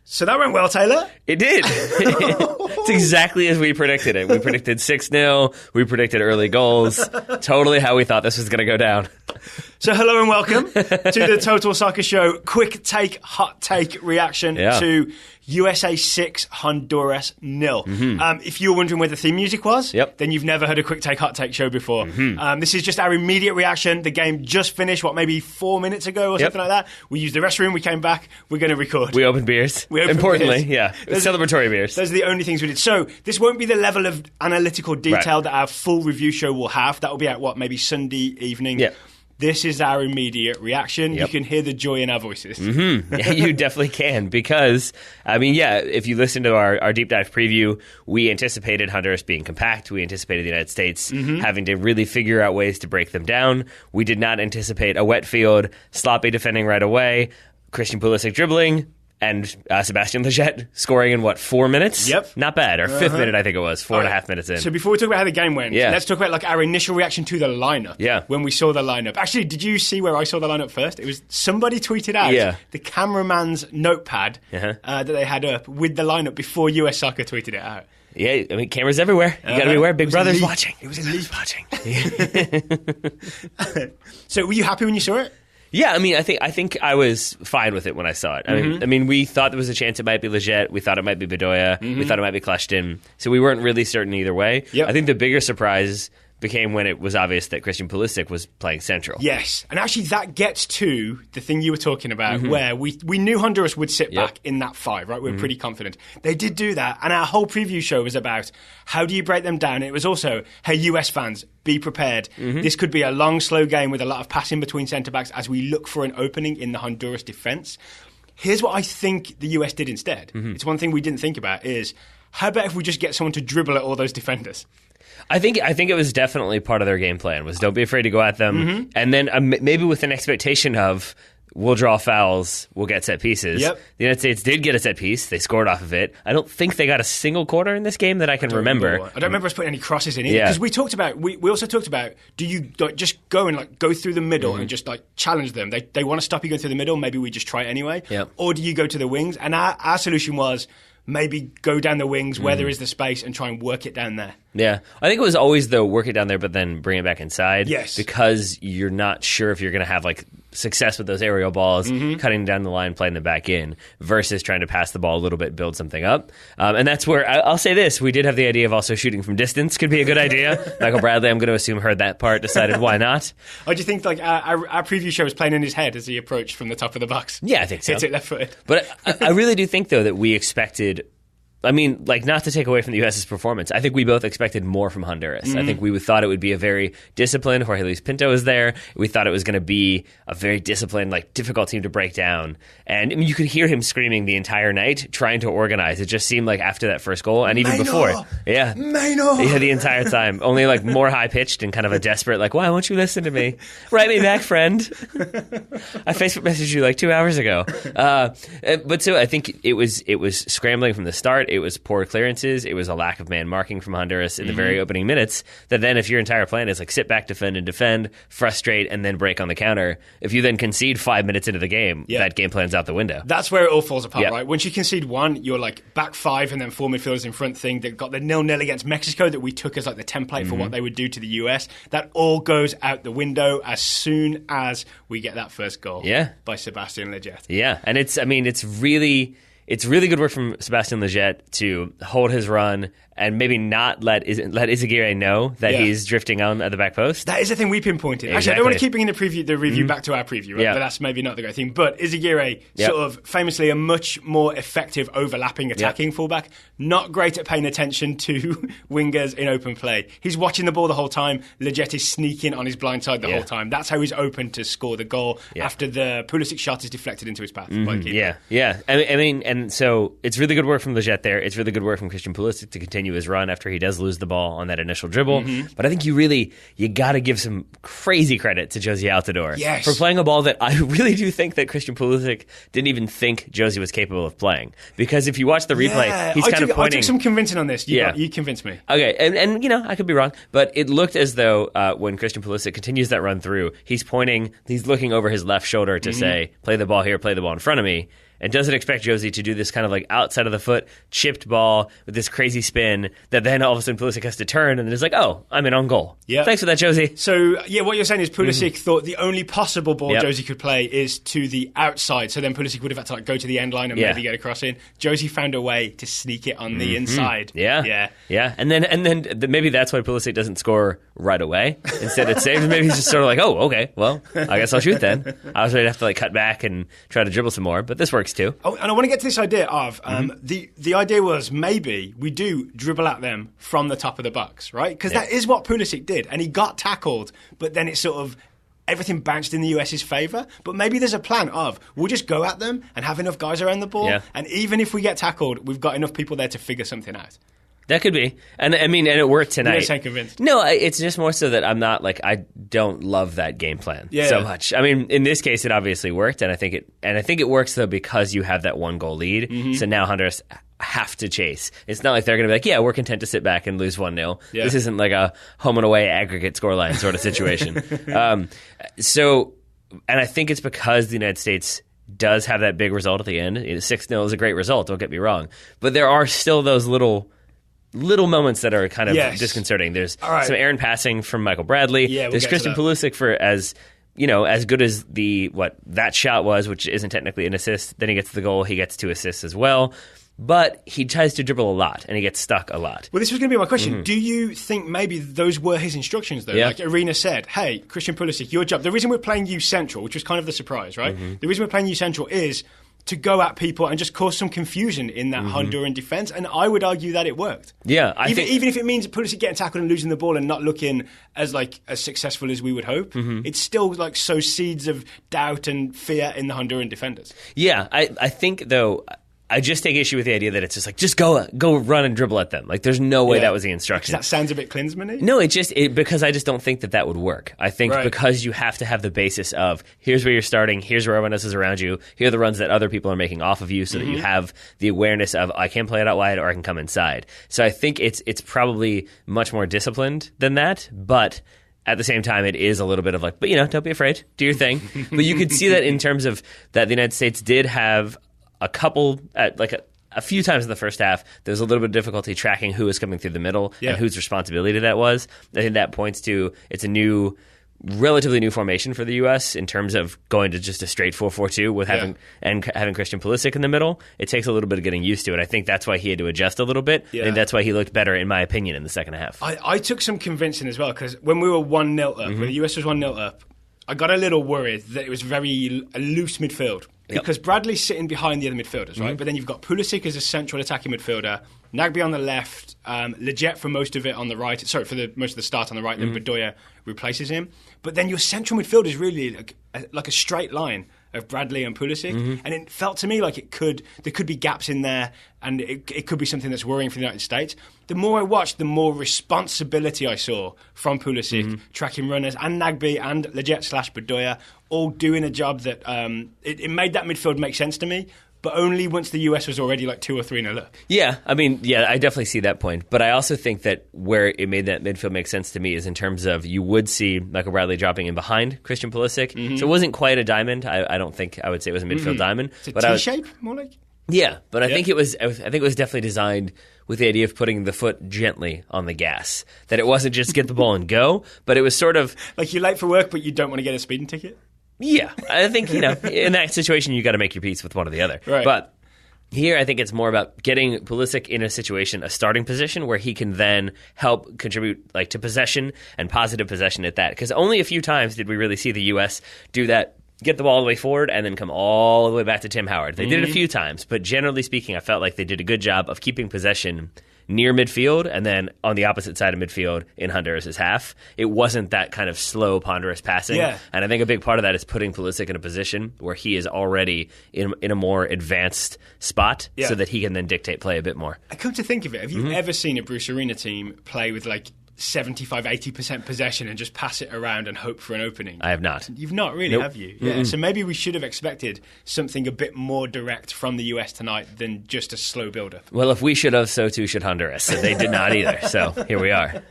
So that went well, Taylor. It did. It's exactly as we predicted it. We predicted 6-0. We predicted early goals. Totally how we thought this was going to go down. So hello and welcome to the Total Soccer Show. Quick take, hot take reaction to USA 6, Honduras 0. If you were wondering where the theme music was, then you've never heard a quick take, hot take show before. This is just our immediate reaction. The game just finished, maybe 4 minutes ago or something like that. We used the restroom, we came back, we're going to record. We opened beers. Importantly, celebratory beers. Those are the only things we did. So this won't be the level of analytical detail that our full review show will have. That will be at, maybe Sunday evening. Yeah. This is our immediate reaction. You can hear the joy in our voices. Yeah, you definitely can because, if you listen to our deep dive preview, we anticipated Honduras being compact. We anticipated the United States having to really figure out ways to break them down. We did not anticipate a wet field, sloppy defending right away, Christian Pulisic dribbling, and Sebastian Lletget scoring in, 4 minutes? Yep. Not bad. Or fifth minute, I think it was. 4.5 minutes in. So before we talk about how the game went, let's talk about our initial reaction to the lineup. Yeah. When we saw the lineup. Actually, did you see where I saw the lineup first? It was somebody tweeted out the cameraman's notepad that they had up with the lineup before US Soccer tweeted it out. Yeah, cameras everywhere. You got to be aware. Big Brother's watching. It was elite watching. So were you happy when you saw it? Yeah, I think I was fine with it when I saw it. We thought there was a chance it might be Lletget. We thought it might be Bedoya. We thought it might be Kleshtin. So we weren't really certain either way. I think the bigger surprise became when it was obvious that Christian Pulisic was playing central. Yes, and actually that gets to the thing you were talking about where we knew Honduras would sit back in that 5, right? We were pretty confident. They did do that, and our whole preview show was about how do you break them down. It was also, hey, US fans, be prepared. This could be a long, slow game with a lot of passing between centre-backs as we look for an opening in the Honduras defence. Here's what I think the US did instead. It's one thing we didn't think about is, how about if we just get someone to dribble at all those defenders? I think it was definitely part of their game plan was don't be afraid to go at them, and then maybe with an expectation of we'll draw fouls, we'll get set pieces. The United States did get a set piece. They scored off of it. I don't think they got a single corner in this game that I can remember. I don't remember us putting any crosses in either. Because we talked about, we also talked about, do you just go and go through the middle and just challenge them? They want to stop you going through the middle. Maybe we just try it anyway. Or do you go to the wings? And our solution was, maybe go down the wings where there is the space and try and work it down there. Yeah. I think it was always, though, work it down there but then bring it back inside. Yes. Because you're not sure if you're going to have, success with those aerial balls, cutting down the line, playing them back in, versus trying to pass the ball a little bit, build something up. And that's where, I'll say this, we did have the idea of also shooting from distance. Could be a good idea. Michael Bradley, I'm going to assume, heard that part, decided why not. Oh, do you think our preview show was playing in his head as he approached from the top of the box? Yeah, I think so. Hits it left-footed. But I really do think, though, that we expected... not to take away from the U.S.'s performance. I think we both expected more from Honduras. I think we thought it would be a very disciplined, Jorge Luis Pinto is there. We thought it was going to be a very disciplined, difficult team to break down. And you could hear him screaming the entire night, trying to organize. It just seemed like after that first goal, and even before. Yeah. The entire time. Only more high-pitched and kind of a desperate, why won't you listen to me? Write me back, friend. I Facebook messaged you 2 hours ago. But so I think it was scrambling from the start. It was poor clearances. It was a lack of man marking from Honduras in the very opening minutes. That then, if your entire plan is sit back, defend, frustrate, and then break on the counter, if you then concede 5 minutes into the game, that game plan's out the window. That's where it all falls apart, right? Once you concede one, you're back 5 and then 4 midfielders in front thing that got the 0-0 against Mexico that we took as the template for what they would do to the US. That all goes out the window as soon as we get that first goal by Sebastian Lletget. Yeah, and it's really good work from Sebastian Lletget to hold his run and maybe not let Izaguirre know that he's drifting on at the back post. That is the thing we pinpointed. Actually, I don't want to keep bringing the review back to our preview, right? But that's maybe not the great thing. But Izaguirre, sort of famously a much more effective overlapping attacking fullback, not great at paying attention to wingers in open play. He's watching the ball the whole time. Lletget is sneaking on his blind side the whole time. That's how he's open to score the goal after the Pulisic shot is deflected into his path by the keeper. And so it's really good work from Lletget there. It's really good work from Christian Pulisic to continue his run after he does lose the ball on that initial dribble. But I think you got to give some crazy credit to Josie Altidore for playing a ball that I really do think that Christian Pulisic didn't even think Josie was capable of playing. Because if you watch the replay, he's kind of pointing. I took some convincing on this. You convinced me. Okay, and I could be wrong, but it looked as though when Christian Pulisic continues that run through, he's pointing, he's looking over his left shoulder to say, play the ball here, play the ball in front of me. and doesn't expect Josie to do this kind of like outside of the foot chipped ball with this crazy spin that then all of a sudden Pulisic has to turn and then it's like, oh, I'm in on goal. Yeah. Thanks for that, Josie. So, yeah, what you're saying is Pulisic thought the only possible ball Josie could play is to the outside. So then Pulisic would have had to like go to the end line and maybe get a cross in. Josie found a way to sneak it on the inside. Yeah. And then maybe that's why Pulisic doesn't score right away. Instead it saves. Maybe he's just sort of like, oh, okay, well, I guess I'll shoot then. I was ready to have to like cut back and try to dribble some more, but this works too. Oh, and I want to get to this idea of the idea was maybe we do dribble at them from the top of the box, right? Because that is what Pulisic did, and he got tackled, but then it sort of everything bounced in the US's favour. But maybe there's a plan of we'll just go at them and have enough guys around the ball, and even if we get tackled, we've got enough people there to figure something out. That could be. And I mean, and it worked tonight. You sound convinced. No, it's just more so that I'm not like, I don't love that game plan so much. I mean, in this case, it obviously worked, and I think it works though because you have that 1 goal lead. So now Honduras have to chase. It's not like they're going to be like, yeah, we're content to sit back and lose 1-0. Yeah. This isn't like a home and away aggregate scoreline sort of situation. And I think it's because the United States does have that big result at the end. 6-0 is a great result, don't get me wrong. But there are still those little moments that are kind of disconcerting. There's some errant passing from Michael Bradley. There's Christian Pulisic for as good as that shot was, which isn't technically an assist. Then he gets the goal. He gets 2 assists as well. But he tries to dribble a lot, and he gets stuck a lot. Well, this was going to be my question. Do you think maybe those were his instructions, though? Yeah. Like Arena said, hey, Christian Pulisic, your job. The reason we're playing you central, which was kind of the surprise, right? The reason we're playing you central is to go at people and just cause some confusion in that Honduran defence, and I would argue that it worked. Yeah, even if it means Pulisic getting tackled and losing the ball and not looking as successful as we would hope, it's still like sows seeds of doubt and fear in the Honduran defenders. Yeah, I think though, I just take issue with the idea that it's just like, just go run and dribble at them. Like, there's no way that was the instruction. That sounds a bit Klinsman-y? No, because I just don't think that would work. I think because you have to have the basis of, here's where you're starting, here's where everyone else is around you, here are the runs that other people are making off of you so that you have the awareness of, I can play it out wide or I can come inside. So I think it's probably much more disciplined than that, but at the same time, it is a little bit of like, but don't be afraid, do your thing. But you could see that in terms of that the United States did have a couple, a few times in the first half, there was a little bit of difficulty tracking who was coming through the middle and whose responsibility that was. I think that points to it's a relatively new formation for the U.S. in terms of going to just a straight 4-4-2 with having Christian Pulisic in the middle. It takes a little bit of getting used to it. I think that's why he had to adjust a little bit. Yeah. I think that's why he looked better, in my opinion, in the second half. I took some convincing as well, because when we were 1-0 up, when the U.S. was 1-0 up, I got a little worried that it was a loose midfield. Because Bradley's sitting behind the other midfielders, right? But then you've got Pulisic as a central attacking midfielder, Nagbe on the left, Leggett for most of it on the right. Sorry, for most of the start on the right, then Bedoya replaces him. But then your central midfield is really like a straight line of Bradley and Pulisic. And it felt to me like there could be gaps in there, and it could be something that's worrying for the United States. The more I watched, the more responsibility I saw from Pulisic, tracking runners, and Nagbe and Leggett/Bedoya, all doing a job that it made that midfield make sense to me, but only once the US was already like 2 or 3-0 up. Yeah, I mean, I definitely see that point. But I also think that where it made that midfield make sense to me is in terms of you would see Michael Bradley dropping in behind Christian Pulisic. So it wasn't quite a diamond. I don't think I would say it was a midfield diamond. It's a T-shape, more like? Yeah, but I think it was definitely designed with the idea of putting the foot gently on the gas. That it wasn't just get the ball and go, but it was sort of... Like you're late for work, but you don't want to get a speeding ticket? Yeah, I think, in that situation, you got to make your peace with one or the other. Right. But here, I think it's more about getting Pulisic in a starting position where he can then help contribute to possession and positive possession at that. Because only a few times did we really see the U.S. do that, get the ball all the way forward and then come all the way back to Tim Howard. They did it a few times, but generally speaking, I felt like they did a good job of keeping possession near midfield, and then on the opposite side of midfield in Honduras' half. It wasn't that kind of slow, ponderous passing. Yeah. And I think a big part of that is putting Pulisic in a position where he is already in a more advanced spot so that he can then dictate play a bit more. I come to think of it, have you ever seen a Bruce Arena team play with 75-80% possession and just pass it around and hope for an opening? I have not. You've not really, have you? Yeah. So maybe we should have expected something a bit more direct from the US tonight than just a slow build-up. Well, if we should have, so too should Honduras. So they did not either. So here we are.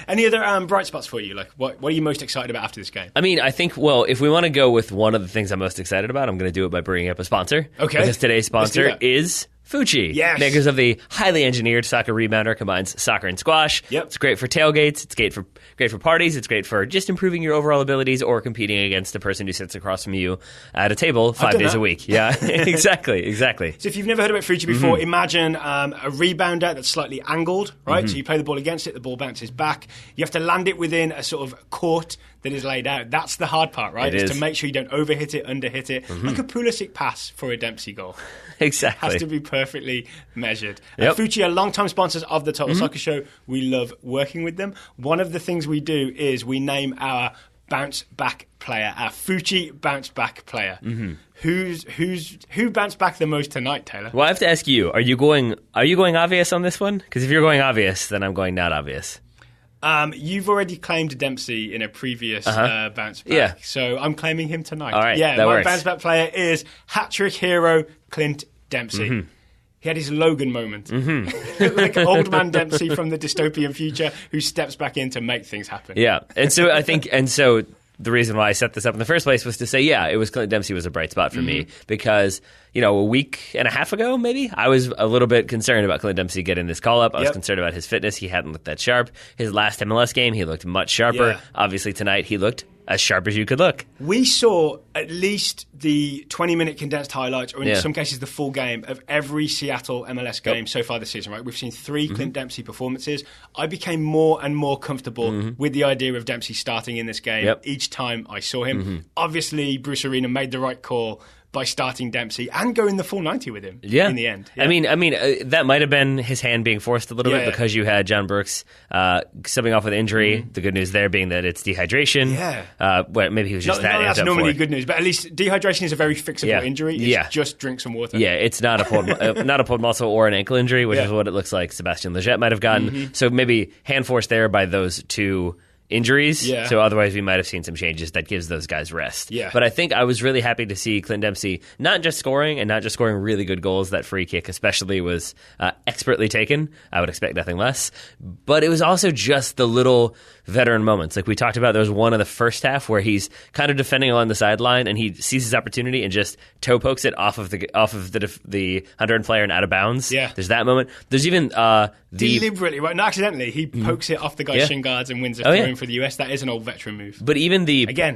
Any other bright spots for you? Like, what are you most excited about after this game? I mean, I think, well, if we want to go with one of the things I'm most excited about, I'm going to do it by bringing up a sponsor. Okay. Because today's sponsor is Fuchi, makers of the highly engineered soccer rebounder, combines soccer and squash. Yep. It's great for tailgates. It's great for parties. It's great for just improving your overall abilities or competing against the person who sits across from you at a table 5 days a week. Yeah, exactly. So if you've never heard about Fuchi before, imagine a rebounder that's slightly angled, right? So you play the ball against it, the ball bounces back. You have to land it within a sort of court that is laid out. That's the hard part, right? It is. To make sure you don't overhit it, underhit it. Like a Pulisic pass for a Dempsey goal. Exactly. Has to be perfectly measured. Yep. Fuchi are long-time sponsors of the Total Soccer Show. We love working with them. One of the things we do is we name our bounce back player, our Fuchi bounce back player. Who bounced back the most tonight, Taylor? Well, I have to ask you, are you going obvious on this one? Because if you're going obvious, then I'm going not obvious. You've already claimed Dempsey in a previous bounce back, so I'm claiming him tonight. All right, yeah, that my works. bounce back player is hat-trick hero Clint Dempsey. He had his Logan moment, like old man Dempsey from the dystopian future who steps back in to make things happen. Yeah, and so I think, the reason why I set this up in the first place was to say, it was Clint Dempsey was a bright spot for me because, a week and a half ago, maybe, I was a little bit concerned about Clint Dempsey getting this call-up. I was concerned about his fitness. He hadn't looked that sharp. His last MLS game, he looked much sharper. Yeah. Obviously, tonight, he looked as sharp as you could look. We saw at least the 20-minute condensed highlights, or in some cases the full game, of every Seattle MLS game so far this season, right? We've seen 3 Clint Dempsey performances. I became more and more comfortable with the idea of Dempsey starting in this game each time I saw him. Obviously, Bruce Arena made the right call by starting Dempsey and going the full 90 with him in the end. Yeah. I mean, that might have been his hand being forced a little bit because you had John Brooks subbing off with injury. The good news there being that it's dehydration. Well, maybe he was just that's normally good news, but at least dehydration is a very fixable injury. It's just drink some water. Yeah, it's not a pulled muscle or an ankle injury, which is what it looks like Sebastian Lletget might have gotten. So maybe hand forced there by those 2 injuries. So otherwise we might have seen some changes that gives those guys rest. But I think I was really happy to see Clint Dempsey not just scoring really good goals. That free kick especially was expertly taken. I would expect nothing less. But it was also just the little veteran moments. Like we talked about, there was one in the first half where he's kind of defending along the sideline and he sees his opportunity and just toe pokes it off of the Honduran player and out of bounds. There's that moment. There's even deliberately, right? Not accidentally, he pokes it off the guy's shin guards and wins a throw-in for the US. That is an old veteran move. But even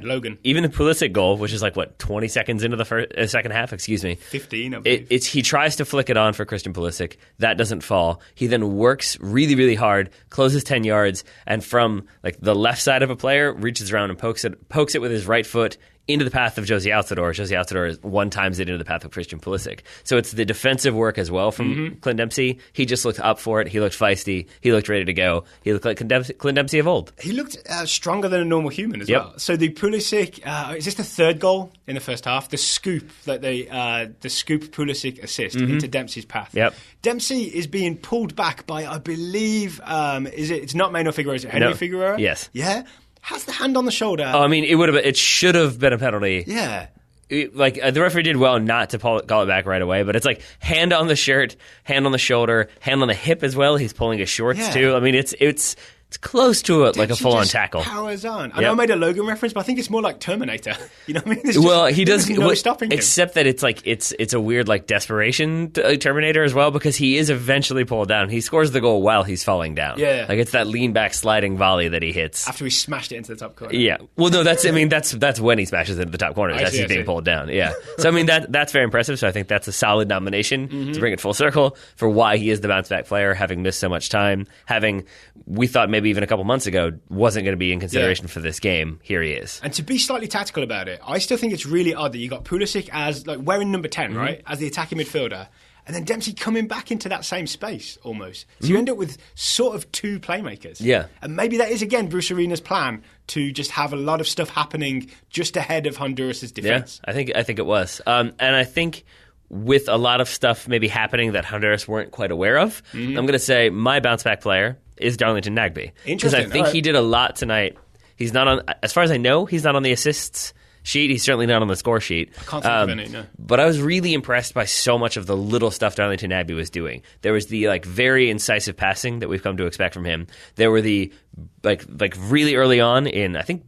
Logan. Even the Pulisic goal, which is like 20 seconds into the second half, 15, I believe. He tries to flick it on for Christian Pulisic. That doesn't fall. He then works really, really hard, closes 10 yards, and from like the left side of a player, reaches around and pokes it with his right foot into the path of Josie Altidore. Josie Altidore one times it into the path of Christian Pulisic. So it's the defensive work as well from Clint Dempsey. He just looked up for it. He looked feisty. He looked ready to go. He looked like Clint Dempsey of old. He looked stronger than a normal human as well. So the Pulisic, is this the third goal in the first half? The scoop the scoop Pulisic assist into Dempsey's path. Dempsey is being pulled back by, I believe, it's not Maynor Figueroa, is it Henry Figueroa? Yes. Yeah? Has the hand on the shoulder. Oh, I mean, it should have been a penalty. Yeah. The referee did well not to call it back right away, but it's like hand on the shirt, hand on the shoulder, hand on the hip as well. He's pulling his shorts too. I mean, it's close to it, like a full-on tackle. Powers on. I know I made a Logan reference, but I think it's more like Terminator. You know what I mean? He does. No stopping him. Except that it's a weird like desperation Terminator as well, because he is eventually pulled down. He scores the goal while he's falling down. Yeah. Like it's that lean back sliding volley that he hits after he smashed it into the top corner. Yeah. Well, no, that's when he smashes into the top corner as he's being pulled down. Yeah. So I mean that's very impressive. So I think that's a solid nomination to bring it full circle for why he is the bounce back player, having missed so much time, we thought maybe even a couple months ago wasn't going to be in consideration for this game. Here he is. And to be slightly tactical about it, I still think it's really odd that you got Pulisic as wearing number 10, right, as the attacking midfielder, and then Dempsey coming back into that same space almost. So you end up with sort of 2 playmakers. Yeah. And maybe that is again Bruce Arena's plan to just have a lot of stuff happening just ahead of Honduras' defense. Yeah, I think it was. And I think with a lot of stuff maybe happening that Honduras weren't quite aware of, I'm going to say my bounce back player is Darlington Nagbe. Interesting. Because I think he did a lot tonight. He's not on, as far as I know, he's not on the assists sheet. He's certainly not on the score sheet. I can't think of any, no. But I was really impressed by so much of the little stuff Darlington Nagbe was doing. There was the very incisive passing that we've come to expect from him. There were the really early on in, I think,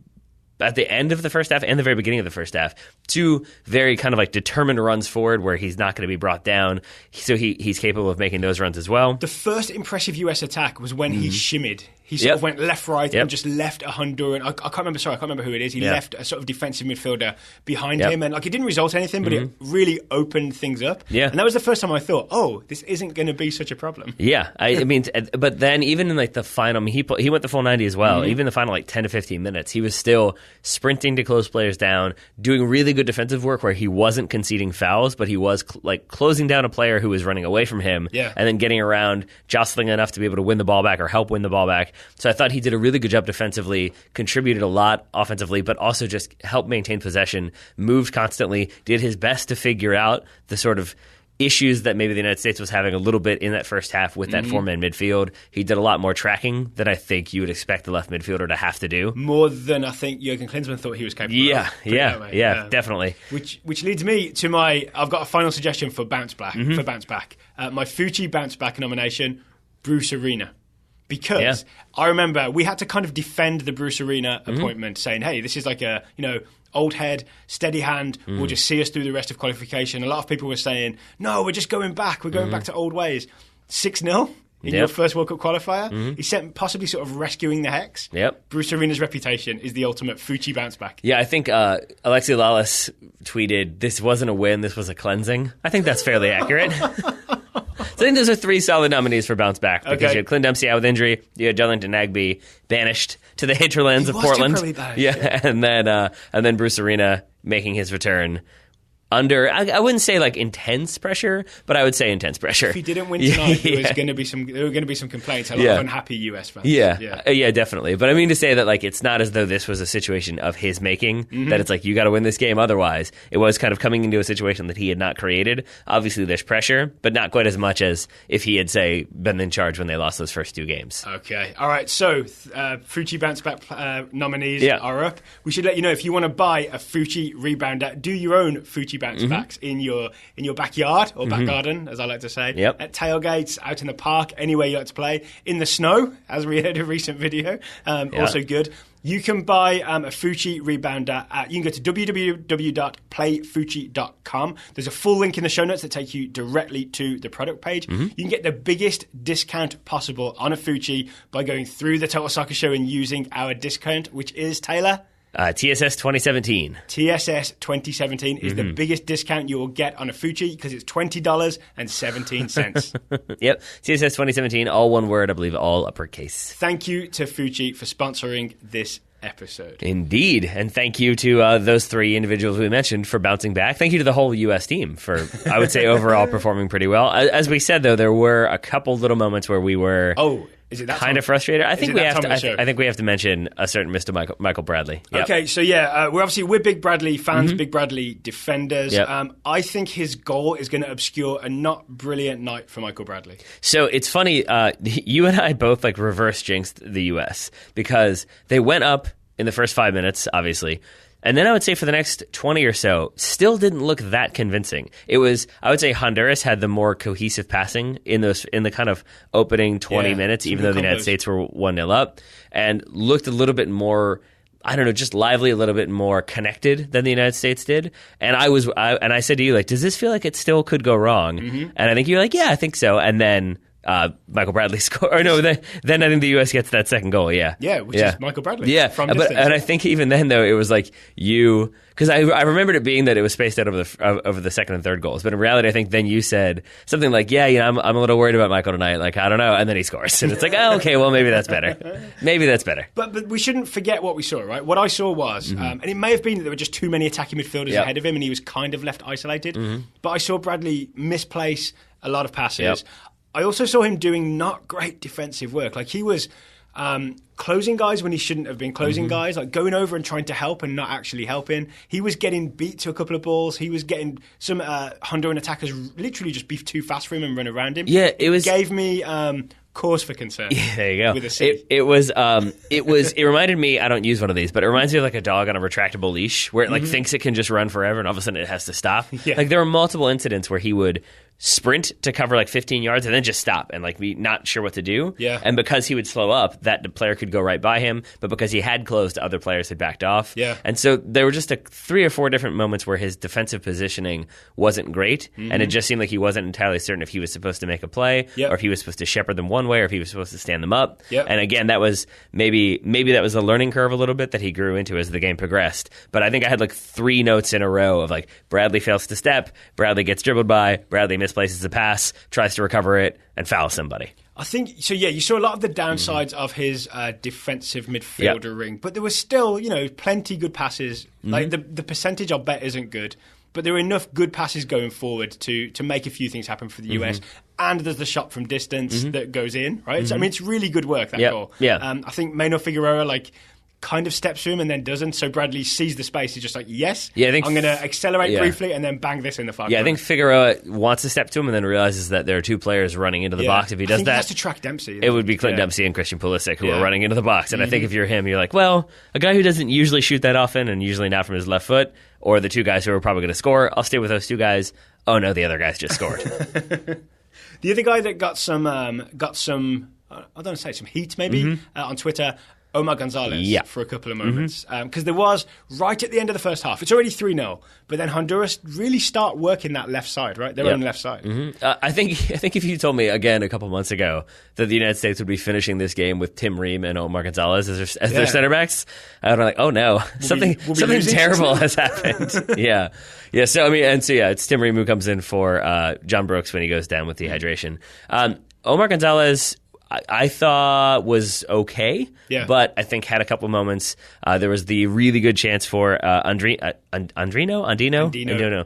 at the end of the first half and the very beginning of the first half, two very kind of determined runs forward where he's not going to be brought down. So he's capable of making those runs as well. The first impressive US attack was when he shimmied. He sort of went left, right, and just left a Honduran. I can't remember who it is. He left a sort of defensive midfielder behind him, and it didn't result in anything, but it really opened things up. Yeah. And that was the first time I thought, this isn't going to be such a problem. Yeah, I mean, but then even in the final, he went the full 90 as well. Even the final 10 to 15 minutes, he was still sprinting to close players down, doing really good defensive work where he wasn't conceding fouls, but he was closing down a player who was running away from him, and then getting around, jostling enough to be able to win the ball back or help win the ball back. So I thought he did a really good job defensively, contributed a lot offensively, but also just helped maintain possession, moved constantly, did his best to figure out the sort of issues that maybe the United States was having a little bit in that first half with that four-man midfield. He did a lot more tracking than I think you would expect the left midfielder to have to do. More than I think Jurgen Klinsmann thought he was capable of. Yeah, definitely. Which leads me to I've got a final suggestion for Bounce Back. My Fucci Bounce Back nomination, Bruce Arena. Because I remember we had to kind of defend the Bruce Arena appointment, saying, hey, this is like a, old head, steady hand, will just see us through the rest of qualification. A lot of people were saying, no, we're just going back. We're going back to old ways. 6-0 in your first World Cup qualifier. He's possibly sort of rescuing the Hex. Bruce Arena's reputation is the ultimate Fucci bounce back. Yeah, I think Alexi Lalas tweeted, this wasn't a win, this was a cleansing. I think that's fairly accurate. So I think those are three solid nominees for bounce back because you had Clint Dempsey out with injury, you had Darlington Nagbe banished to the hinterlands of Portland, and then Bruce Arena making his return under, I wouldn't say intense pressure, but I would say intense pressure. If he didn't win tonight, there were going to be some complaints. A lot of unhappy US fans. Yeah, definitely. But I mean to say that it's not as though this was a situation of his making, that it's you got to win this game otherwise. It was kind of coming into a situation that he had not created. Obviously there's pressure, but not quite as much as if he had, say, been in charge when they lost those first two games. Okay. All right. So Fucci Bounce Back nominees are up. We should let you know if you want to buy a Fucci rebounder, do your own Fucci bounce backs in your backyard or back garden, as I like to say, at tailgates, out in the park, anywhere you like to play, in the snow, as we heard in a recent video, also good. You can buy a Fucci rebounder you can go to www.playfucci.com. There's a full link in the show notes that take you directly to the product page. You can get the biggest discount possible on a Fucci by going through the Total Soccer Show and using our discount, which is, Taylor? TSS 2017. TSS 2017 is the biggest discount you will get on a Fucci because it's $20.17. Yep. TSS 2017, all one word, I believe, all uppercase. Thank you to Fucci for sponsoring this episode. Indeed. And thank you to those three individuals we mentioned for bouncing back. Thank you to the whole U.S. team for, I would say, overall performing pretty well. As we said, though, there were a couple little moments where we were... Is it that kind of frustrated? I think we have to. I think we have to mention a certain Mr. Michael Bradley. Yep. Okay, so we're big Bradley fans, big Bradley defenders. Yep. I think his goal is going to obscure a not brilliant night for Michael Bradley. So it's funny. You and I both reverse jinxed the U.S. because they went up in the first 5 minutes, obviously. And then I would say for the next 20 or so, still didn't look that convincing. It was, I would say Honduras had the more cohesive passing in the kind of opening 20 minutes, even though the United States were 1-0 up, and looked a little bit more, I don't know, just lively, a little bit more connected than the United States did. And I said to you, does this feel like it still could go wrong? And I think you're yeah, I think so. And then Michael Bradley scored. Or no, then I think the U.S. gets that second goal. Which is Michael Bradley. Yeah, and I think even then though it was because I remembered it being that it was spaced out over the second and third goals. But in reality, I think then you said something I'm a little worried about Michael tonight. I don't know, and then he scores, and it's okay, well maybe that's better. Maybe that's better. But we shouldn't forget what we saw, right? What I saw was, and it may have been that there were just too many attacking midfielders ahead of him, and he was kind of left isolated. But I saw Bradley misplace a lot of passes. I also saw him doing not great defensive work. He was closing guys when he shouldn't have been closing guys, going over and trying to help and not actually helping. He was getting beat to a couple of balls. He was getting some Honduran attackers literally just be too fast for him and run around him. Yeah, it gave me cause for concern. Yeah, there you go. With a C. It reminded me, I don't use one of these, but it reminds me of like a dog on a retractable leash where it like thinks it can just run forever and all of a sudden it has to stop. Yeah. Like there were multiple incidents where he would sprint to cover like 15 yards and then just stop and like be not sure what to do. Yeah. And because he would slow up, that player could go right by him, but because he had closed, other players had backed off. Yeah. And so there were just 3 or 4 different moments where his defensive positioning wasn't great, and it just seemed like he wasn't entirely certain if he was supposed to make a play, Yep. or if he was supposed to shepherd them one way, or if he was supposed to stand them up. Yep. And again, that was maybe that was a learning curve a little bit that he grew into as the game progressed. But I think I had like 3 notes in a row of like Bradley fails to step, Bradley gets dribbled by, Bradley misplaces the pass, tries to recover it, and fouls somebody. I think so. Yeah, you saw a lot of the downsides of his defensive midfielder ring, but there was still, plenty good passes. Like the percentage I'll bet isn't good, but there were enough good passes going forward to make a few things happen for the US. And there's the shot from distance that goes in, right? So, I mean, it's really good work, that goal. Yeah. I think Maynor Figueroa, kind of steps to him and then doesn't. So Bradley sees the space. He's just like, yes, I think I'm going to accelerate briefly and then bang this in the far corner. I think Figueroa wants to step to him and then realizes that there are 2 players running into the box. If he does he that, has to track Dempsey. it would be Clint Dempsey and Christian Pulisic who are running into the box. And I think if you're him, you're like, well, a guy who doesn't usually shoot that often and usually not from his left foot, or the 2 guys who are probably going to score, I'll stay with those 2 guys. Oh no, the other guys just scored. The other guy that got some I don't want to say some heat maybe on Twitter, Omar Gonzalez, for a couple of moments. Because there was, right at the end of the first half, it's already 3-0, but then Honduras really start working that left side, right? Their own left side. I think if you told me again a couple months ago that the United States would be finishing this game with Tim Ream and Omar Gonzalez as their center backs, I would be like, oh no, something terrible has happened. Yeah. So it's Tim Ream who comes in for John Brooks when he goes down with dehydration. Omar Gonzalez, I thought was okay, but I think had a couple of moments. There was the really good chance for Andino,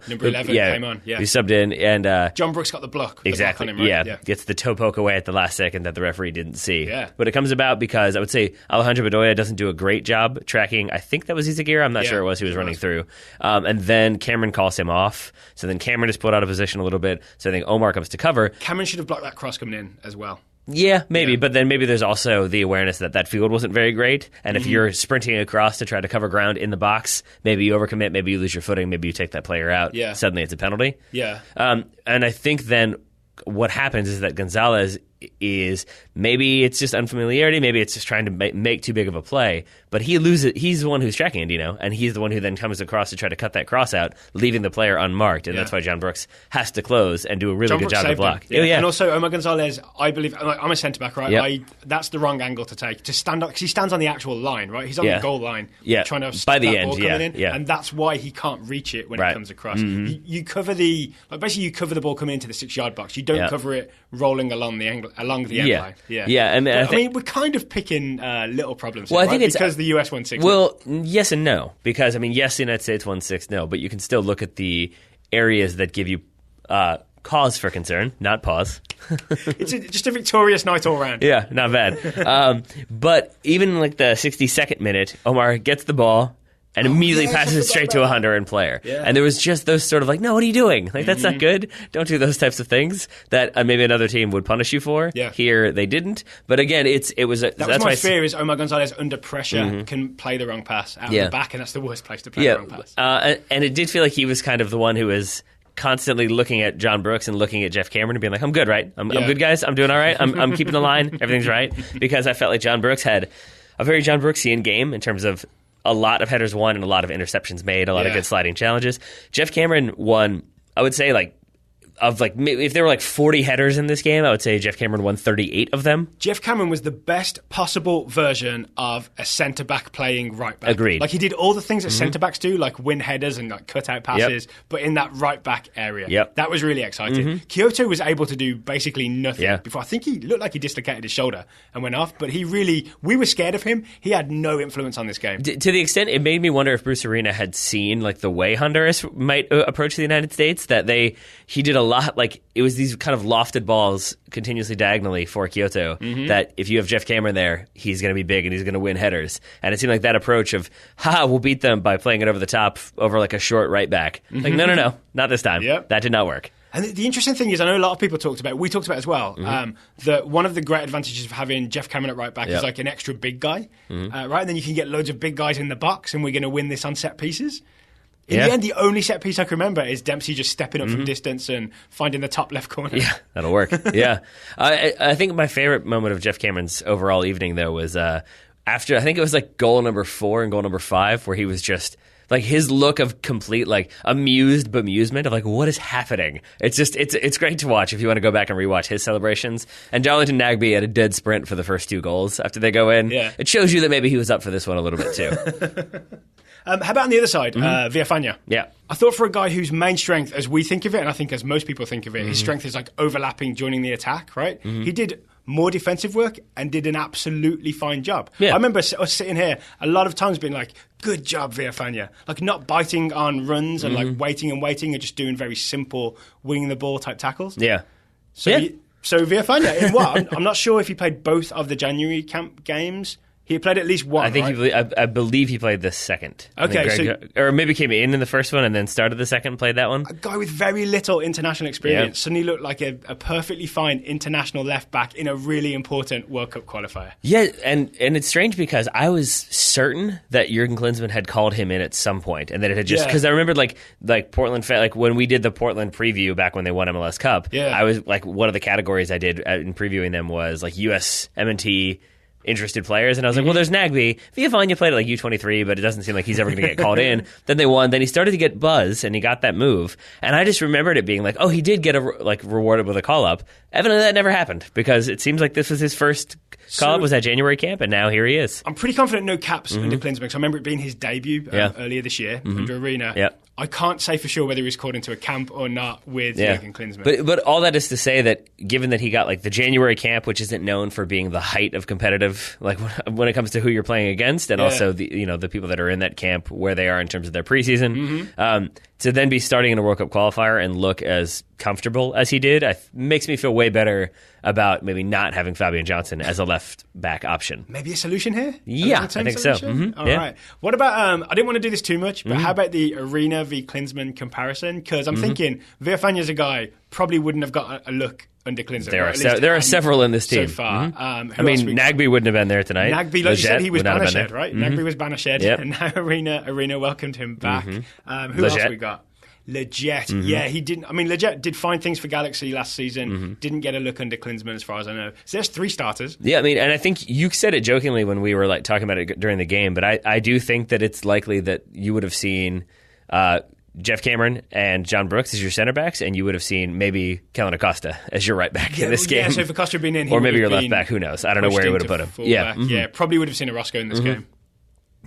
number 11, came on. Yeah, he subbed in, and John Brooks got the block. Exactly. The block on him, right? Yeah, gets the toe poke away at the last second that the referee didn't see. Yeah, but it comes about because I would say Alejandro Bedoya doesn't do a great job tracking. I think that was Izaguirre. I'm not sure it was who was running through. And then Cameron calls him off. So then Cameron is put out of position a little bit. So I think Omar comes to cover. Cameron should have blocked that cross coming in as well. Yeah, maybe. But then maybe there's also the awareness that field wasn't very great. And if you're sprinting across to try to cover ground in the box, maybe you overcommit, maybe you lose your footing, maybe you take that player out. Yeah. Suddenly it's a penalty. Yeah. And I think then what happens is that Gonzalez is, maybe it's just unfamiliarity, maybe it's just trying to make too big of a play, but he loses. He's the one who's tracking Andino, and he's the one who then comes across to try to cut that cross out, leaving the player unmarked, and that's why John Brooks has to close and do a really good job to block. Yeah. And also Omar Gonzalez, I believe, I'm a centre back, right? Yep. That's the wrong angle to take, to stand up, because he stands on the actual line, right? He's on the goal line, trying to stop that ball coming in, and that's why he can't reach it when it comes across. You cover basically you cover the ball coming into the 6-yard box. You don't cover it rolling along the end line. Yeah. I mean, we're kind of picking little problems. Well, here, I think right? it's because the US won 6-0. Well, yes and no, because yes, the United States won 6-0, but you can still look at the areas that give you cause for concern, not pause. It's just a victorious night all round. Yeah, not bad. But even in the 62nd minute, Omar gets the ball and immediately passes it straight to a Honduran player. Yeah. And there was just those sort of no, what are you doing? That's not good. Don't do those types of things that maybe another team would punish you for. Yeah. Here, they didn't. But again, that's my fear is Omar Gonzalez under pressure can play the wrong pass out of the back, and that's the worst place to play the wrong pass. And it did feel like he was kind of the one who was constantly looking at John Brooks and looking at Jeff Cameron and being like, I'm good, right? I'm good, guys. I'm doing all right. I'm keeping the line. Everything's right. Because I felt like John Brooks had a very John Brooksian game in terms of a lot of headers won and a lot of interceptions made, a lot of good sliding challenges. Jeff Cameron won, I would say, if there were 40 headers in this game, I would say Jeff Cameron won 38 of them. Jeff Cameron was the best possible version of a centre-back playing right-back. Agreed. He did all the things that centre-backs do, like win headers and cut-out passes, but in that right-back area. Yep. That was really exciting. Kyoto was able to do basically nothing before. I think he looked like he dislocated his shoulder and went off, but we were scared of him. He had no influence on this game. To the extent, it made me wonder if Bruce Arena had seen the way Honduras might approach the United States, that he did a lot, it was these kind of lofted balls continuously diagonally for Kyoto, that if you have Jeff Cameron there, he's going to be big and he's going to win headers. And it seemed like that approach of, we'll beat them by playing it over the top over a short right back. No, not this time. Yep. That did not work. And the interesting thing is, I know a lot of people talked about it, we talked about it as well, that one of the great advantages of having Jeff Cameron at right back is like an extra big guy, right? And then you can get loads of big guys in the box, and we're going to win this on set pieces. In the end, the only set piece I can remember is Dempsey just stepping up from distance and finding the top left corner. Yeah, that'll work. Yeah. I think my favorite moment of Jeff Cameron's overall evening, though, was after, I think it was like goal number 4 and goal number 5, where he was just, like, his look of complete, like, amused bemusement of, like, what is happening? It's just, it's great to watch if you want to go back and rewatch his celebrations. And Darlington Nagbe had a dead sprint for the first 2 goals after they go in. Yeah. It shows you that maybe he was up for this one a little bit, too. How about on the other side, Villafana? Yeah. I thought for a guy whose main strength, as we think of it, and I think as most people think of it, his strength is like overlapping, joining the attack, right? He did more defensive work and did an absolutely fine job. Yeah. I remember us sitting here a lot of times being like, good job, Villafana. Like not biting on runs and like waiting and just doing very simple winning the ball type tackles. Yeah. So Villafana, in what? I'm not sure if he played both of the January camp games. He played at least one, I think right? I believe he played the second. Okay, or maybe came in the first one and then started the second and played that one. A guy with very little international experience suddenly looked like a perfectly fine international left back in a really important World Cup qualifier. Yeah, and it's strange because I was certain that Jurgen Klinsmann had called him in at some point, and that it had just because I remembered like Portland, like when we did the Portland preview back when they won MLS Cup. Yeah. I was like, one of the categories I did in previewing them was like USMNT interested players, and I was like, well, there's Nagbe. Villafana played at like U23, but it doesn't seem like he's ever going to get called in. Then they won. Then he started to get buzz, and he got that move. And I just remembered it being like, oh, he did get rewarded with a call-up. Evidently, that never happened, because it seems like this was his first call-up was at January camp, and now here he is. I'm pretty confident no caps under Klinsmann, because I remember it being his debut earlier this year under Arena. Yeah. I can't say for sure whether he was called into a camp or not with Jurgen Klinsmann. But all that is to say that given that he got like the January camp, which isn't known for being the height of competitive, like when it comes to who you're playing against, and also the people that are in that camp, where they are in terms of their preseason, to then be starting in a World Cup qualifier and look as comfortable as he did, makes me feel way better about maybe not having Fabian Johnson as a left back option. Maybe a solution here? Yeah, I think solution? so. All right. What about, I didn't want to do this too much, but how about the Arena v. Klinsmann comparison? Because I'm thinking Villafana's a guy probably wouldn't have got a look under Klinsmann. There are several in this team. So far. Nagbe wouldn't have been there tonight. Nagbe, like you said, he was banished, right? Nagbe was banished, and now Arena welcomed him back. Who else we got? Leggett, he didn't. I mean, Leggett did fine things for Galaxy last season. Didn't get a look under Klinsmann, as far as I know. So there's 3 starters. Yeah, I mean, and I think you said it jokingly when we were like talking about it during the game, but I do think that it's likely that you would have seen Jeff Cameron and John Brooks as your center backs, and you would have seen maybe Kellen Acosta as your right back in this game. Yeah, so if Acosta had been in, he or maybe your left back. Who knows? I don't know where he would have put him. Yeah, probably would have seen Orozco in this game.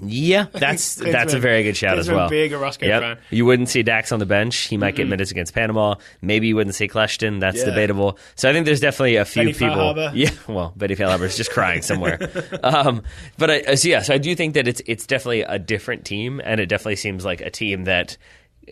Yeah, that's a very good shout as well. Big Orozco fan. You wouldn't see Dax on the bench. He might get minutes against Panama. Maybe you wouldn't see Kleshton. That's debatable. So I think there's definitely a few people. Feilhaber. Yeah, well, Betty Feilhaber is just crying somewhere. So I do think that it's definitely a different team, and it definitely seems like a team that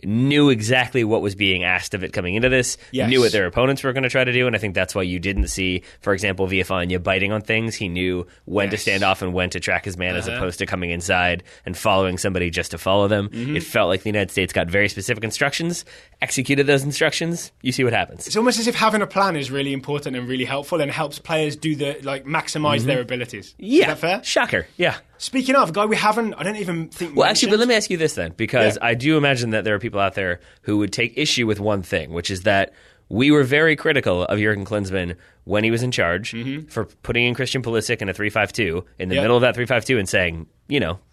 knew exactly what was being asked of it coming into this, knew what their opponents were going to try to do, and I think that's why you didn't see, for example, Villafana biting on things. He knew when to stand off and when to track his man as opposed to coming inside and following somebody just to follow them. It felt like the United States got very specific instructions, executed those instructions, you see what happens. It's almost as if having a plan is really important and really helpful and helps players do maximize their abilities. Yeah. Is that fair? Shocker, yeah. Speaking of, a guy we haven't, I don't even think Well, actually, but let me ask you this then, because I do imagine that there are people out there who would take issue with one thing, which is that we were very critical of Jurgen Klinsmann when he was in charge for putting in Christian Pulisic in a 3-5-2 in the middle of that 3-5-2 and saying,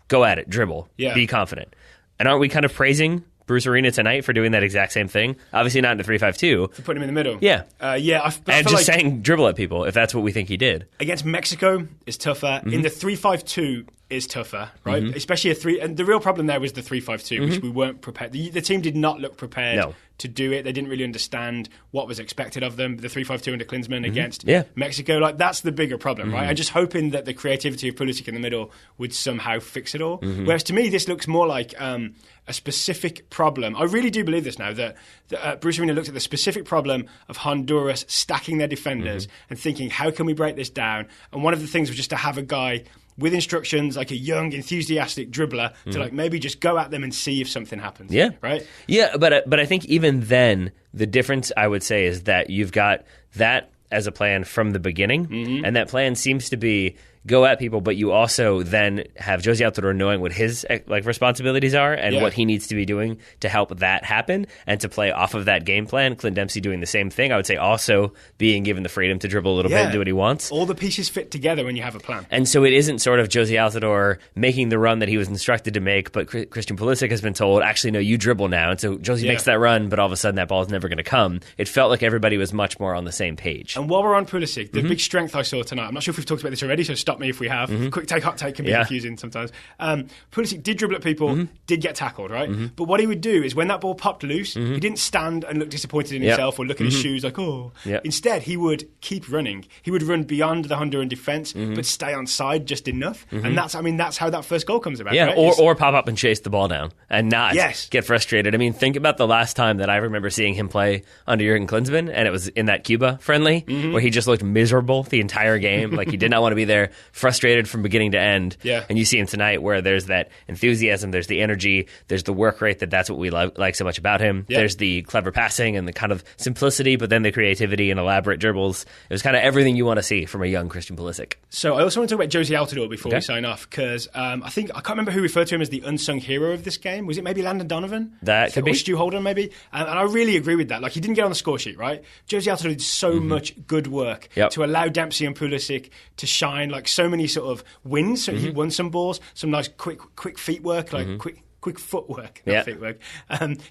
go at it, dribble, be confident. And aren't we kind of praising Bruce Arena tonight for doing that exact same thing? Obviously not in a 3-5-2. To put him in the middle. Yeah. And just saying dribble at people, if that's what we think he did. Against Mexico is tougher. In the 3-5-2 is tougher, right? Especially a 3. And the real problem there was the 3-5-2, which we weren't prepared. The team did not look prepared to do it. They didn't really understand what was expected of them. The 3-5-2 under Klinsmann against Mexico, that's the bigger problem, right? And just hoping that the creativity of Pulisic in the middle would somehow fix it all. Whereas to me, this looks more like a specific problem. I really do believe this now, that Bruce Arena looked at the specific problem of Honduras stacking their defenders and thinking, how can we break this down? And one of the things was just to have a guy with instructions, like a young, enthusiastic dribbler, to like maybe just go at them and see if something happens. Yeah. Right? Yeah, but I think even then, the difference, I would say, is that you've got that as a plan from the beginning, and that plan seems to be go at people, but you also then have Josie Altidore knowing what his like responsibilities are and what he needs to be doing to help that happen and to play off of that game plan. Clint Dempsey doing the same thing. I would say also being given the freedom to dribble a little bit and do what he wants. All the pieces fit together when you have a plan. And so it isn't sort of Josie Altidore making the run that he was instructed to make, but Christian Pulisic has been told, actually, no, you dribble now. And so Josie makes that run, but all of a sudden that ball is never going to come. It felt like everybody was much more on the same page. And while we're on Pulisic, the big strength I saw tonight, I'm not sure if we've talked about this already, so stop me if we have. Quick take, hot take can be confusing sometimes. Pulisic did dribble at people, did get tackled, right? But what he would do is when that ball popped loose, he didn't stand and look disappointed in himself or look at his shoes like, oh. Instead, he would keep running. He would run beyond the Honduran defence, but stay on side just enough. And that's how that first goal comes about. Yeah, right? or pop up and chase the ball down and not get frustrated. I mean, think about the last time that I remember seeing him play under Jurgen Klinsmann, and it was in that Cuba friendly, where he just looked miserable the entire game. Like he did not want to be there, frustrated from beginning to end. And you see him tonight where there's that enthusiasm, there's the energy, there's the work rate, that's what we like so much about him. There's the clever passing and the kind of simplicity, but then the creativity and elaborate dribbles. It was kind of everything you want to see from a young Christian Pulisic. So I also want to talk about Josie Altidore before we sign off, because I can't remember who referred to him as the unsung hero of this game. Was it maybe Landon Donovan? That could be. Or Stu Holden, maybe? And I really agree with that. Like, he didn't get on the score sheet, right? Josie Altidore did so much good work to allow Dempsey and Pulisic to shine, like so many sort of wins. So he won some balls, some nice quick feet work, like quick footwork, not feet work.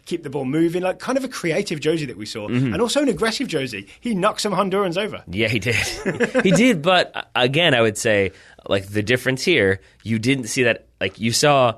Keep the ball moving, like kind of a creative Josie that we saw, and also an aggressive Josie. He knocked some Hondurans over. Yeah, he did. He did, but again, I would say, like, the difference here, you didn't see that, like, you saw...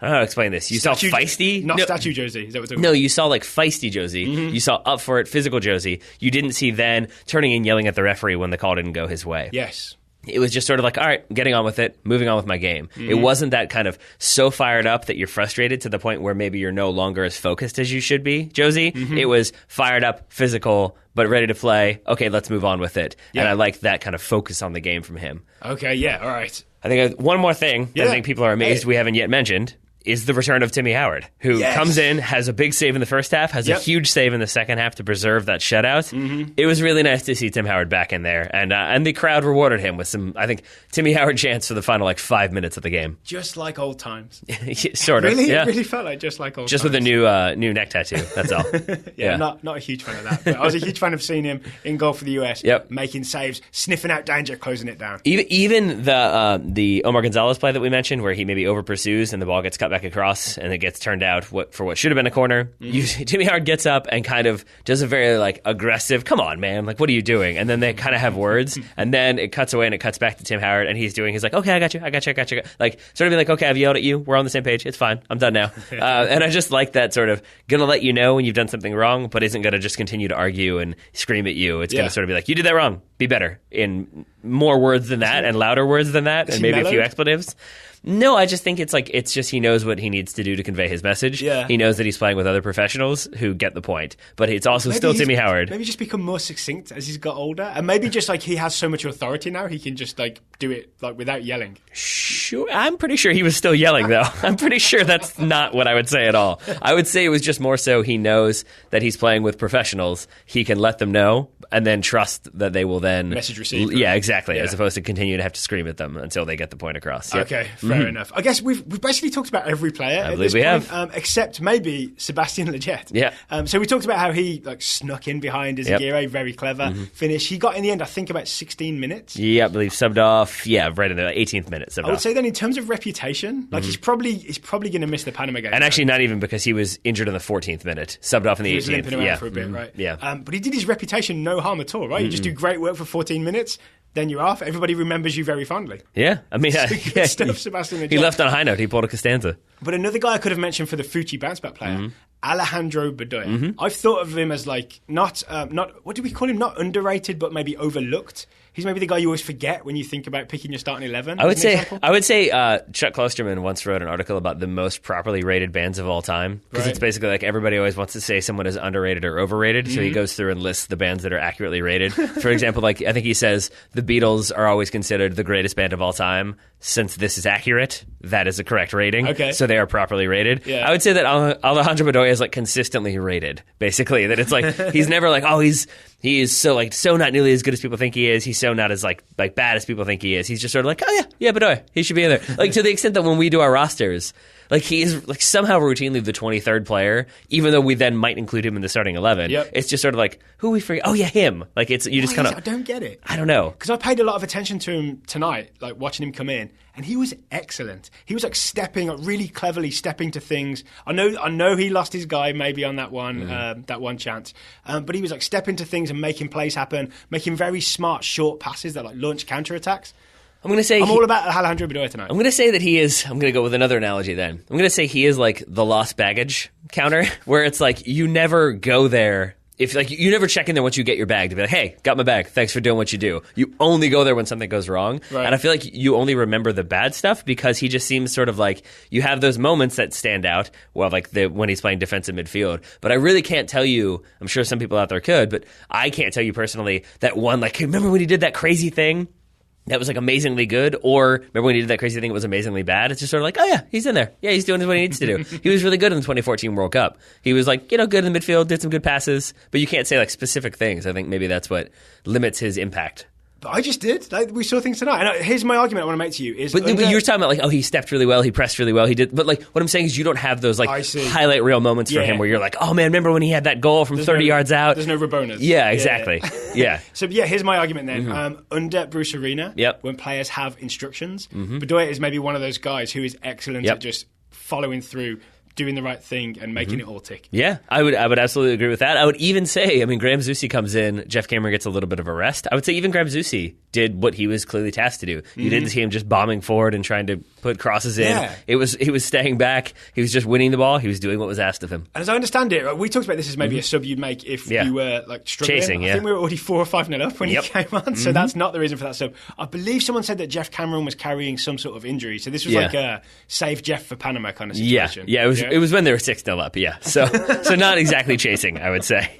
I don't know how to explain this. You saw feisty... Statue Josie. Is that what we're talking about? No, you saw like feisty Josie. You saw up for it physical Josie. You didn't see then turning and yelling at the referee when the call didn't go his way. Yes. It was just sort of like, all right, getting on with it, moving on with my game. It wasn't that kind of so fired up that you're frustrated to the point where maybe you're no longer as focused as you should be, Josie. It was fired up, physical, but ready to play. Okay, let's move on with it. And I like that kind of focus on the game from him. Okay, yeah, all right. I think one more thing that I think people are amazed we haven't yet mentioned is the return of Timmy Howard, who comes in, has a big save in the first half, has a huge save in the second half to preserve that shutout. It was really nice to see Tim Howard back in there, and the crowd rewarded him with some, I think, Timmy Howard chants for the final 5 minutes of the game. Just like old times. Sort of, really? yeah. It really felt like just like old times. Just with a new neck tattoo, that's all. Not a huge fan of that. But I was a huge fan of seeing him in goal for the US, making saves, sniffing out danger, closing it down. Even the Omar Gonzalez play that we mentioned, where he maybe over pursues and the ball gets cut back across and it gets turned out for what should have been a corner. Timmy Howard gets up and kind of does a very aggressive, come on, man, what are you doing? And then they kind of have words, and then it cuts away and it cuts back to Tim Howard, and he's like, okay, I got you. Like, sort of be like, okay, I've yelled at you. We're on the same page. It's fine. I'm done now. And I just like that sort of gonna let you know when you've done something wrong, but isn't gonna just continue to argue and scream at you. It's gonna sort of be like, you did that wrong. Be better, in more words than that and louder words than that, and maybe a few expletives. No, I just think it's just he knows what he needs to do to convey his message. Yeah. He knows that he's playing with other professionals who get the point. But it's also still Timmy Howard. Maybe just become more succinct as he's got older. And maybe just he has so much authority now, he can just do it without yelling. Sure. I'm pretty sure he was still yelling, though. I'm pretty sure that's not what I would say at all. I would say it was just more so he knows that he's playing with professionals. He can let them know and then trust that they will then... Message received. Yeah, exactly. Yeah. As opposed to continue to have to scream at them until they get the point across. Yep. Okay, fair enough. I guess we've basically talked about every player I believe we have. Except maybe Sebastian Lletget. Yeah. So we talked about how he snuck in behind Aguirre, very clever finish. He got in the end, I think, about 16 minutes. Yeah, I believe subbed off. Yeah, right in the 18th minute. I would say then in terms of reputation, he's probably going to miss the Panama game. And actually, not even because he was injured in the 14th minute, subbed off in the 18th. He was limping around for a bit, right? Yeah. But he did his reputation no harm at all, right? You just do great work for 14 minutes. Then you're off. Everybody remembers you very fondly. Yeah, I mean, stuff, Sebastian Lletget. He left on a high note. He pulled a Costanza. But another guy I could have mentioned for the Fucci bounce back player, Alejandro Bedoya. I've thought of him as like not what do we call him? Not underrated, but maybe overlooked. He's maybe the guy you always forget when you think about picking your starting 11. I would say Chuck Klosterman once wrote an article about the most properly rated bands of all time, because it's basically like everybody always wants to say someone is underrated or overrated, so he goes through and lists the bands that are accurately rated. For example, like I think he says the Beatles are always considered the greatest band of all time. Since this is accurate, that is a correct rating. Okay. So they are properly rated. Yeah. I would say that Alejandro Bedoya is like consistently rated, basically. That it's like he's never like, oh, he is so not nearly as good as people think he is. He's so not as like bad as people think he is. He's just sort of like, oh yeah, Bedoya, he should be in there. Like to the extent that when we do our rosters, like he is like somehow routinely the 23rd player, even though we then might include him in the starting 11. Yep. It's just sort of like, who we forget? Oh yeah, him. Like it's you just kind of. I don't get it. I don't know, because I paid a lot of attention to him tonight, like watching him come in, and he was excellent. He was like really cleverly stepping to things. I know he lost his guy maybe on that one chance, but he was like stepping to things and making plays happen, making very smart short passes that like launch counterattacks. I'm all about Alejandro Bedoya tonight. I'm going to say that he is. I'm going to go with another analogy then. I'm going to say he is like the lost baggage counter, where it's like you never go there. If like you never check in there once you get your bag to be like, hey, got my bag. Thanks for doing what you do. You only go there when something goes wrong. Right. And I feel like you only remember the bad stuff because he just seems sort of like you have those moments that stand out. Well, like when he's playing defensive midfield. But I really can't tell you. I'm sure some people out there could, but I can't tell you personally that one. Like, remember when he did that crazy thing? That was like amazingly good, or remember when he did that crazy thing that was amazingly bad? It's just sort of like, oh yeah, he's in there. Yeah, he's doing what he needs to do. He was really good in the 2014 World Cup. He was like, good in the midfield, did some good passes, but you can't say like specific things. I think maybe that's what limits his impact. But I just did. Like, we saw things tonight. And here's my argument I want to make to you. But you were talking about like, oh, he stepped really well, he pressed really well, he did. But like, what I'm saying is you don't have those like highlight reel moments for him where you're like, oh man, remember when he had that goal from 30 yards out? There's no Rabonas. Yeah, exactly. Yeah. So here's my argument then. Under Bruce Arena, when players have instructions, Bedoya is maybe one of those guys who is excellent at just following through, doing the right thing and making it all tick. Yeah, I would absolutely agree with that. I would even say, I mean, Graham Zusi comes in, Jeff Cameron gets a little bit of a rest. I would say even Graham Zusi did what he was clearly tasked to do. You didn't see him just bombing forward and trying to put crosses in. Yeah. He was staying back. He was just winning the ball. He was doing what was asked of him. And as I understand it, we talked about this as maybe a sub you'd make if you were like struggling. Chasing, I think we were already 4 or 5-0 up when he came on, so that's not the reason for that sub. I believe someone said that Jeff Cameron was carrying some sort of injury, so this was like a save Jeff for Panama kind of situation. Yeah, it was when they were 6-0 up, so not exactly chasing, I would say.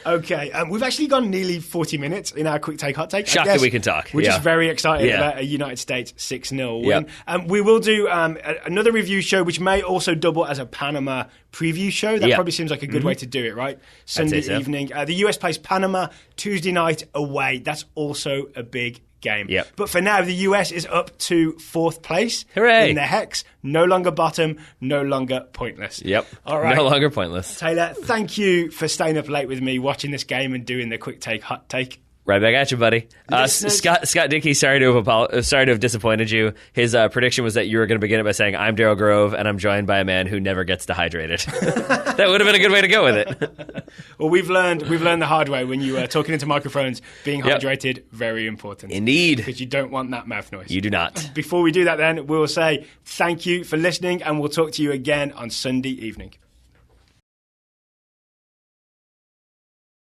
Okay, we've actually gone nearly 40 minutes in our quick take, hot take. Shocked that we can talk. We're just very excited about a United States 6-0 win. We will do another review show, which may also double as a Panama preview show. That probably seems like a good way to do it, right? Sunday evening. The US plays Panama Tuesday night away. That's also a big game. But for now, the US is up to 4th place in the Hex. No longer bottom, no longer pointless. All right. No longer pointless. Taylor, thank you for staying up late with me, watching this game and doing the quick take, hot take. Right back at you, buddy. Scott Dickey, sorry to have disappointed you. His prediction was that you were going to begin it by saying, I'm Daryl Grove, and I'm joined by a man who never gets dehydrated. That would have been a good way to go with it. Well, we've learned the hard way when you are talking into microphones, being hydrated, very important. Indeed. Because you don't want that mouth noise. You do not. Before we do that then, we'll say thank you for listening, and we'll talk to you again on Sunday evening.